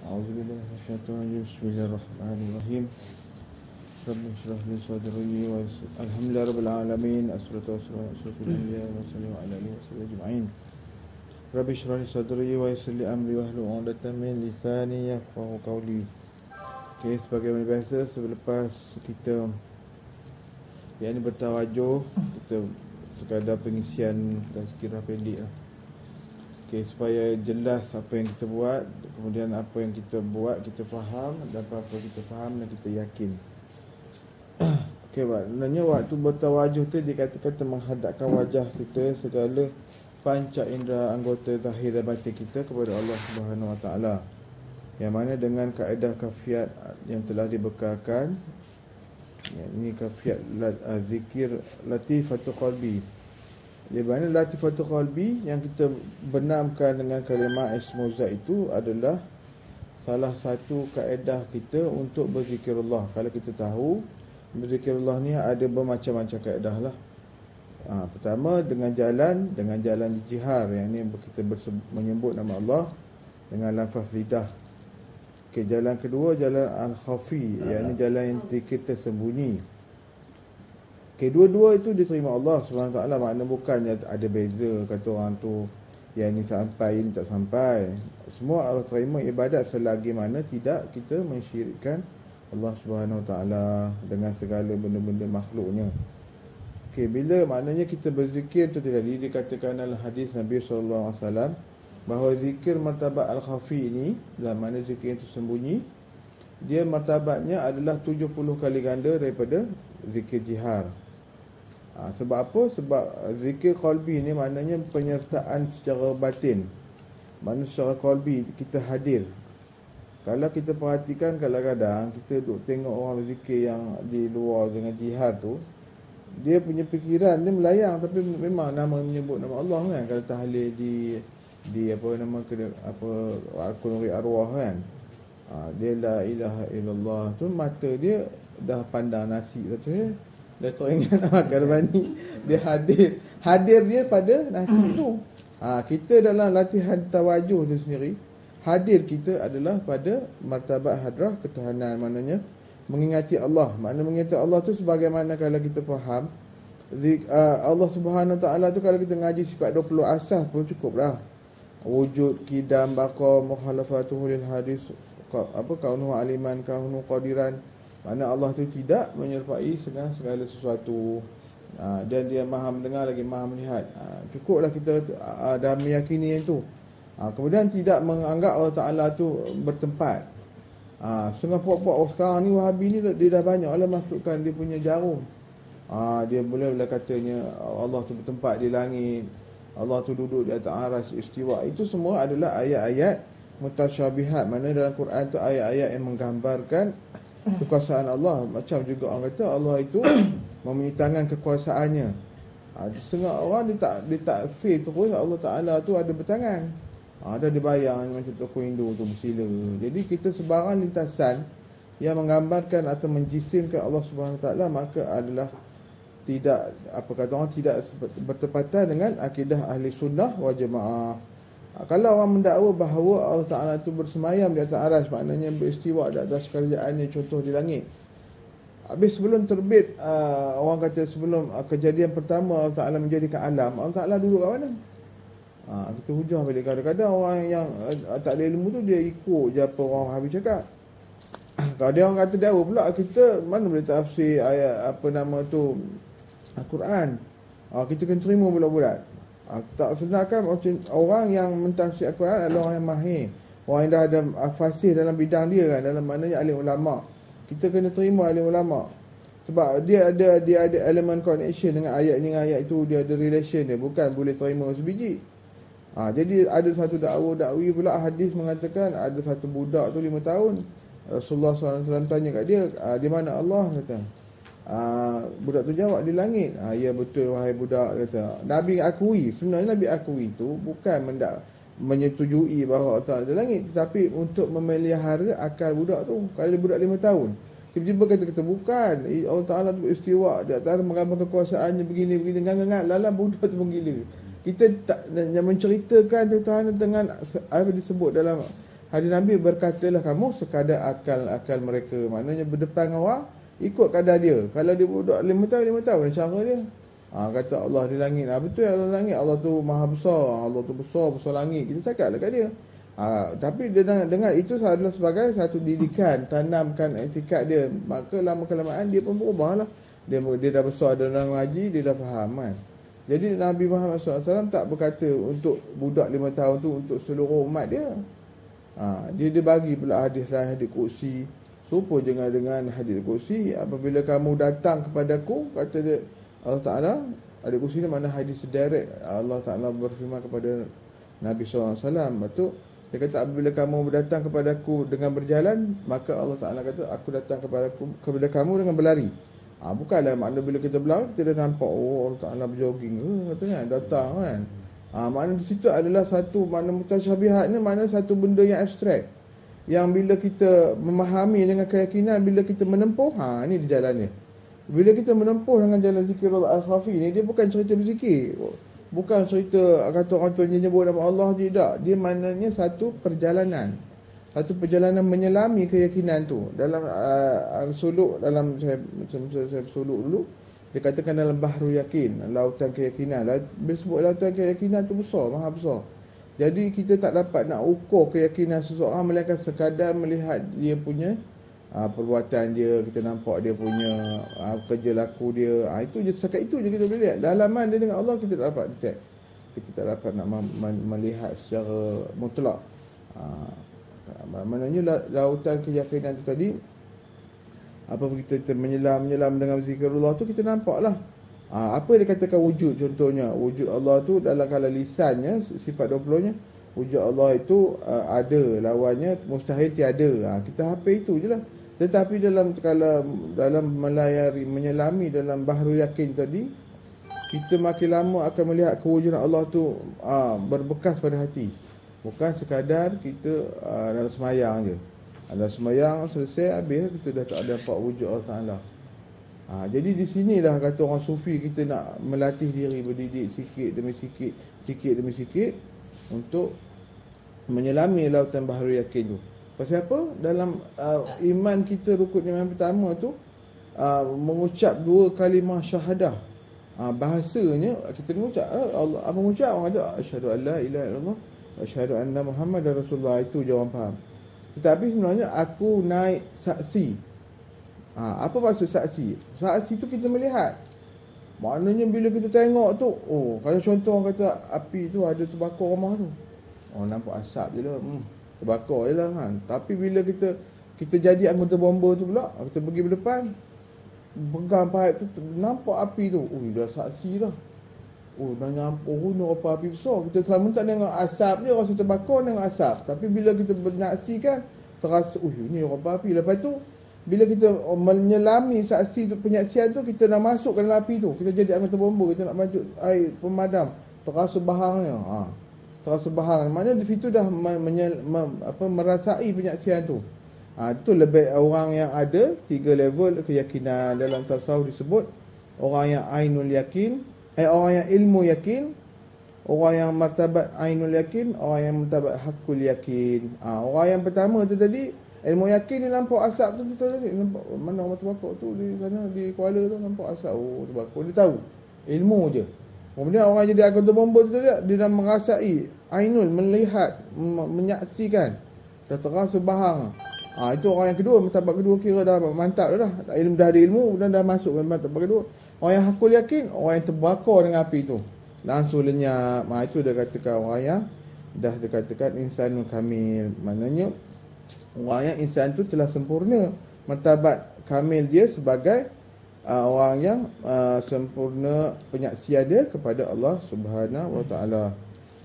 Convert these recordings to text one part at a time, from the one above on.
A'udzubillahi minasyaitonir rajim. Bismillahirrahmanirrahim. Rabbi shrah li sadri wa yassir. Alhamdulillahirabbil alamin. Assalatu wassalamu ala asyrafil anbiya'i wa sallallahu ala alihi wasallam ajma'in. Rabbi shrah li sadri wa yassir li amri wahlul 'uqdatam min lisani yafqahu qawli. Okey, sebagaimana biasa selepas kita yang ini bertawajuh, kita sekadar pengisian tazkirah pendek lah. Okey, supaya jelas apa yang kita buat, kemudian apa yang kita buat kita faham, dan apa kita faham dan kita yakin. Okey, maknanya waktu bertawajuh tu dikata-kata menghadapkan wajah kita, segala panca indera anggota zahir dan batin kita kepada Allah Subhanahu Wa Taala. Yang mana dengan kaedah kafiat yang telah dibekalkan, ini kafiat zikir latifatul qalbi. Di mana latifatul qalbi yang kita benamkan dengan kalimah ismuzat itu adalah salah satu kaedah kita untuk berzikirullah. Kalau kita tahu berzikirullah ni ada bermacam-macam kaedah lah. Pertama dengan jalan jihar, yang ni kita menyebut nama Allah dengan lafaz lidah. Okay, jalan kedua jalan al-khafi, yang ni jalan yang kita sembunyi. Kedua-dua itu diterima Allah SWT. Makna bukannya ada beza, kata orang tu yang ni sampai, ini tak sampai. Semua Allah terima ibadat selagi mana tidak kita mensyirikkan Allah SWT dengan segala benda-benda makhluknya. Okey, bila maknanya kita berzikir tu tadi dikatakan dalam hadis Nabi SAW bahawa zikir martabat al-khafi ini, dalam mana zikir yang tersembunyi, dia martabatnya adalah 70 kali ganda daripada zikir jihar. Sebab apa? Sebab zikir qalbi ni maknanya penyertaan secara batin. Maknanya secara qalbi kita hadir. Kalau kita perhatikan, kadang-kadang kita duk tengok orang berzikir yang di luar dengan jihar tu, dia punya fikiran dia melayang, tapi memang nama menyebut nama Allah kan. Kalau tahlil di apa nama al-qunuri arwah kan. Dia la ilaha illallah tu, mata dia dah pandang nasi tu ya. Dah teringat makan bani. Dia hadir dia pada nasi tu. Kita dalam latihan tawajuh tu sendiri, hadir kita adalah pada martabat hadrah ketuhanan, maknanya mengingati Allah. Makna mengingati Allah tu sebagaimana kalau kita faham Allah Subhanahu Wa Taala tu, kalau kita ngaji sifat 20 asas pun cukup dah. Wujud, qidam, baqa, mukhalafatuhu lil hadis, kaunuhu aliman, kaunuhu qadiran. Mana Allah tu tidak menyerupai segala sesuatu, dan dia maha mendengar lagi maha melihat. Cukuplah kita dah meyakini yang tu. Kemudian tidak menganggap Allah Ta'ala tu bertempat. Setengah puak-puak sekarang ni Wahabi ni dia dah banyak lah masukkan dia punya jarum. Dia boleh katanya Allah tu bertempat di langit, Allah tu duduk di atas aras istiwa. Itu semua adalah ayat-ayat mutasyabihat. Mana dalam Quran tu ayat-ayat yang menggambarkan kekuasaan Allah. Macam juga orang kata Allah itu mempunyai tangan kekuasaannya. Setengah orang dia tak feel terus Allah Ta'ala tu ada bertangan. Ada dibayang macam tokoh Hindu tu bersila. Jadi kita sebarang lintasan yang menggambarkan atau menjisimkan Allah Subhanahu Wa Taala, maka adalah tidak, apa kata orang, tidak bertepatan dengan akidah ahli sunnah wal jamaah. Kalau orang mendakwa bahawa Allah Ta'ala itu bersemayam di atas aras, maknanya beristiwa di atas kerajaannya, contoh di langit. Habis sebelum terbit, orang kata sebelum kejadian pertama Allah Ta'ala menjadikan alam, Allah Ta'ala duduk kat mana? Kita hujah balik. Kadang-kadang orang yang tak ada ilmu tu dia ikut je apa orang habis cakap. Kalau dia orang kata dakwa pula, kita mana boleh tafsir ayat apa nama tu Al-Quran. Kita kena terima bulat-bulat. Tak sedangkan orang yang mentafsir Al-Quran adalah orang yang mahir, orang yang dah ada fasih dalam bidang dia kan, dalam maknanya alim ulama. Kita kena terima alim ulama, sebab dia ada elemen connection dengan ayat ni, dengan ayat itu, dia ada relation dia, bukan boleh terima sebiji. Jadi ada satu dakwi pula hadis mengatakan ada satu budak tu 5 tahun. Rasulullah SAW tanya kat dia, di mana Allah? Kata budak tu jawab, di langit. Ya betul wahai budak, kata. Nabi akui, sebenarnya Nabi akui tu bukan menyetujui bahawa Allah Ta'ala di langit, tetapi untuk memelihara akal budak tu. Kalau budak 5 tahun tiba-tiba kata bukan, Allah Ta'ala tu istiwa di atas, menggambarkan kekuasaannya begini ngangat lalam, budak tu menggila. Kita tak menceritakan Tuhan dengan apa disebut dalam Hadis Nabi berkatalah kamu sekadar akal mereka. Maknanya berdepan dengan orang, ikut kadar dia. Kalau dia budak 5 tahun cara dia. Kata Allah di langit. Betul Allah di langit. Allah tu maha besar. Allah tu besar langit. Kita cakap dekat dia. Tapi dia dengar itu adalah sebagai satu didikan, tanamkan etikad dia. Maka lama-kelamaan dia pun berubah lah. Dia dah besar dalam ngaji, dia dah faham kan. Jadi Nabi Muhammad SAW tak berkata untuk budak 5 tahun tu untuk seluruh umat dia. Dia bagi pula hadis lain, hadis kursi. Serupa dengan hadis kursi. Apabila kamu datang kepadaku, kata dia Allah Ta'ala, hadis kursi ni mana hadis direct. Allah Ta'ala berfirman kepada Nabi SAW. Lepas tu dia kata apabila kamu datang kepadaku dengan berjalan, maka Allah Ta'ala kata aku datang kepada kamu dengan berlari. Bukanlah makna bila kita berlari kita dah nampak Allah Ta'ala berjogging katanya datang kan. Makna di situ adalah satu makna mutasyabihat ni, makna satu benda yang abstrak. Yang bila kita memahami dengan keyakinan, bila kita menempuh, ni di jalan dia. Bila kita menempuh dengan jalan zikrullah al-khafi ni, dia bukan cerita berzikir. Bukan cerita kata orang tu nyebut nama Allah, tidak. Dia maknanya satu perjalanan. Satu perjalanan menyelami keyakinan tu. Dalam suluk, dalam saya suluk dulu, dia katakan dalam bahru yakin, lautan keyakinan. Bila sebut lautan keyakinan tu besar, maha besar. Jadi kita tak dapat nak ukur keyakinan seseorang melainkan sekadar melihat dia punya perbuatan dia, kita nampak dia punya kerja laku dia. Itu je, setakat itu je kita boleh lihat. Dalaman dia dengan Allah kita tak dapat detect. Kita tak dapat nak melihat secara mutlak. Maknanya lautan keyakinan tu tadi, apabila kita menyelam dengan zikrullah tu, kita nampak lah apa dia katakan wujud. Contohnya wujud Allah tu dalam kalau lisannya sifat 20-nya, wujud Allah itu ada, lawannya mustahil tiada. Kita hafal itu je lah. Tetapi dalam melayari, menyelami dalam bahru yakin tadi, kita makin lama akan melihat kewujudan Allah tu berbekas pada hati. Bukan sekadar kita dalam semayang je. Dalam semayang selesai habis, kita dah tak ada nampak wujud Allah Ta'ala. Jadi di sinilah kata orang sufi, kita nak melatih diri, berdidik sikit demi sikit untuk menyelami lautan bahru yakin tu. Pasal apa? Dalam iman kita, rukun iman pertama tu mengucap 2 kalimah syahadah. Bahasanya kita mengucap Allah, apa mengucap? Orang kata asyhadu an la ilaha illallah wa asyhadu anna Muhammadar Rasulullah. Itu je orang faham. Tetapi sebenarnya aku naik saksi. Apa maksud saksi? Saksi tu kita melihat. Maknanya bila kita tengok tu, kalau contoh orang kata api tu ada terbakar rumah tu, nampak asap je lah, terbakar je lah kan. Tapi bila kita jadi anggota bomba tu pula, kita pergi berdepan, pegang paip tu, nampak api tu, dah saksi dah. Dah nampak ni apa api besar. Kita selama tak tengok asap je, rasa terbakar tengok asap. Tapi bila kita menyaksikan, terasa ni apa api. Lepas tu bila kita menyelami saksi tu, penyaksian tu, kita nak masuk ke dalam api tu, kita jadi anggota bomba, kita nak masuk air pemadam, terasa bahangnya. Terasa bahang. Maknanya di situ dah merasai penyaksian tu. Itu lebih orang yang ada 3 level keyakinan. Dalam tasawuf disebut orang yang ainul yakin, orang yang ilmu yakin, orang yang martabat ainul yakin, orang yang martabat hakul yakin. Orang yang pertama tu tadi, ilmu yakin dia nampak asap tu tadi, nampak mana orang terbakar tu di sana, di Kuala tu nampak asap, terbakar, dia tahu ilmu je. Kemudian orang jadi anggota bomba tu tadi, dia dah merasai ainul, melihat, menyaksikan, dah terasa bahang. Itu orang yang kedua, martabat kedua kira dah mantap dah, ilmu dah ada ilmu dan dah masuk ke martabat kedua. Orang yang hakul yakin, orang yang terbakar dengan api tu langsung lenyap. Itu dia katakan orang yang dah dikatakan insanul kamil. Maknanya orang yang insan tu telah sempurna, martabat kamil dia sebagai orang yang sempurna penyaksian dia kepada Allah Subhanahu Wa Taala.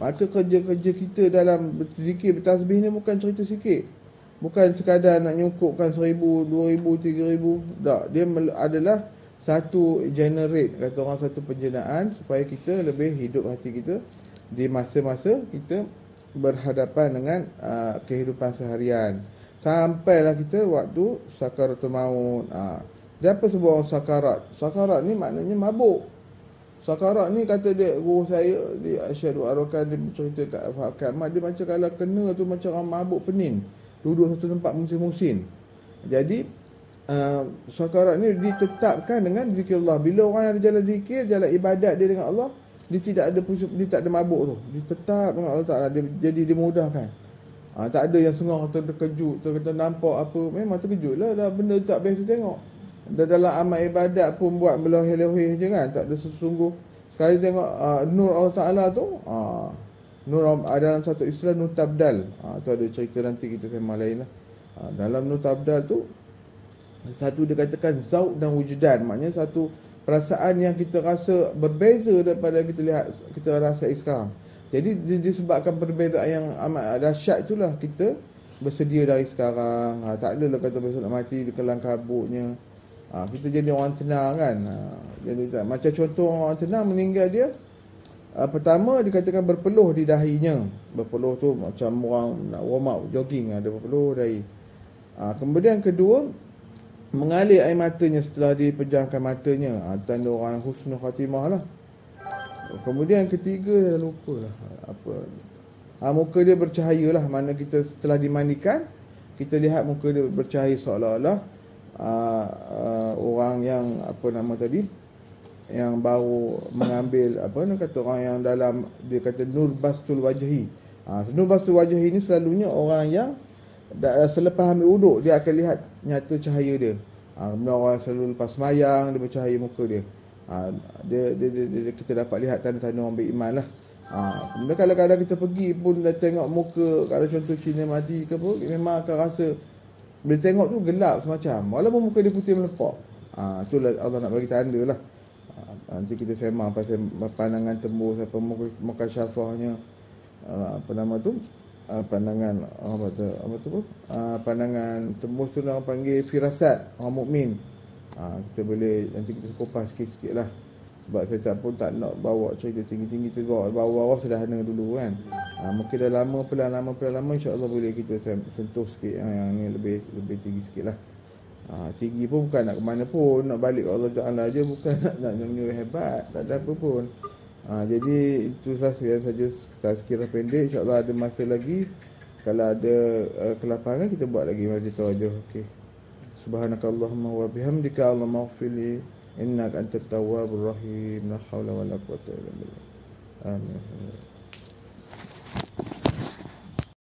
Maka kerja-kerja kita dalam berzikir, bertasbih ni bukan cerita sikit. Bukan sekadar nak nyukupkan 1,000, 2,000, 3,000. Tak, dia adalah satu generate, kata orang, satu penjenaan supaya kita lebih hidup hati kita di masa-masa kita berhadapan dengan kehidupan seharian. Sampailah kita waktu sakaratul maut. Dia apa sebut orang sakarat? Sakarat ni maknanya mabuk. Sakarat ni kata dia, guru saya di Asyadu Arakan, dia cerita kat Fakar Ahmad, dia macam kalau kena tu macam orang mabuk penin, duduk satu tempat musim-musim. Jadi sakarat ni ditetapkan dengan zikirullah. Bila orang yang ada jalan zikir, jalan ibadat dia dengan Allah, dia tidak ada dia tak ada mabuk tu, dia tetap dengan Allah Ta'ala, jadi dimudahkan. Tak ada yang sengah terkejut, kata nampak apa, memang terkejut lah, dah benda tak biasa tengok. Dalam amal ibadat pun buat meloheh-loheh je kan, tak ada sesungguh. Sekali tengok nur Allah Ta'ala tu, nur dalam satu istilah nur tabdal. Tu ada cerita nanti kita sembang lain lah. Dalam nur tabdal tu, satu dia katakan zauk dan wujudan, maknanya satu perasaan yang kita rasa berbeza daripada kita lihat, kita rasa sekarang. Jadi disebabkan perbezaan yang amat dahsyat itulah kita bersedia dari sekarang. Tak adalah kata besok nak mati di kelang kabutnya. Kita jadi orang tenang kan. Jadi tak, macam contoh orang tenang meninggal dia, pertama dikatakan berpeluh di dahinya. Berpeluh tu macam orang nak warm up jogging, ada berpeluh dahi. Kemudian kedua, mengalir air matanya setelah dipejamkan matanya. Tanda orang husnul khatimah lah. Kemudian ketiga, saya lupa lah apa. Muka dia bercahaya lah. Mana kita setelah dimandikan, kita lihat muka dia bercahaya seolah-olah orang yang apa nama tadi, yang baru mengambil apa nak kata orang yang dalam, dia kata nur bastul wajhi. Nur bastul wajhi ni selalunya orang yang selepas ambil wuduk dia akan lihat nyata cahaya dia. Kemudian orang selalu lepas semayang dia bercahaya muka dia. Dia kita dapat lihat tanda-tanda orang beriman lah. Kemudian kadang-kadang kita pergi pun dah tengok muka, kalau contoh Cina mati ke apa, memang akan rasa bila tengok tu gelap semacam, walaupun muka dia putih melepak. Itulah Allah nak bagi tanda lah. Nanti kita sembang pasal pandangan tembus, apa muka syafahnya, apa nama tu, pandangan pandangan tembus tu orang panggil firasat orang mukmin. Kita boleh nanti kita kupas sikit-sikit lah. Sebab saya pun tak nak bawa cerita tinggi-tinggi tu, bawah-bawah sederhana dulu kan. Mungkin dah lama pelan-lama insya-Allah boleh kita sentuh sikit yang ni lebih tinggi sikit lah. Tinggi pun bukan nak ke mana pun, nak balik ke Allah Ta'ala je, bukan nak nyanyi hebat, tak ada apa pun. Jadi itulah sekian saja sekiranya pendek. InsyaAllah ada masa lagi, kalau ada kelapangan kita buat lagi majlis tawajuh. Okey. Subhanakallahumma wa bihamdika Allahumma ighfirli innaka antat tawwabur rahim. La haula wala quwwata illa billah. Amin.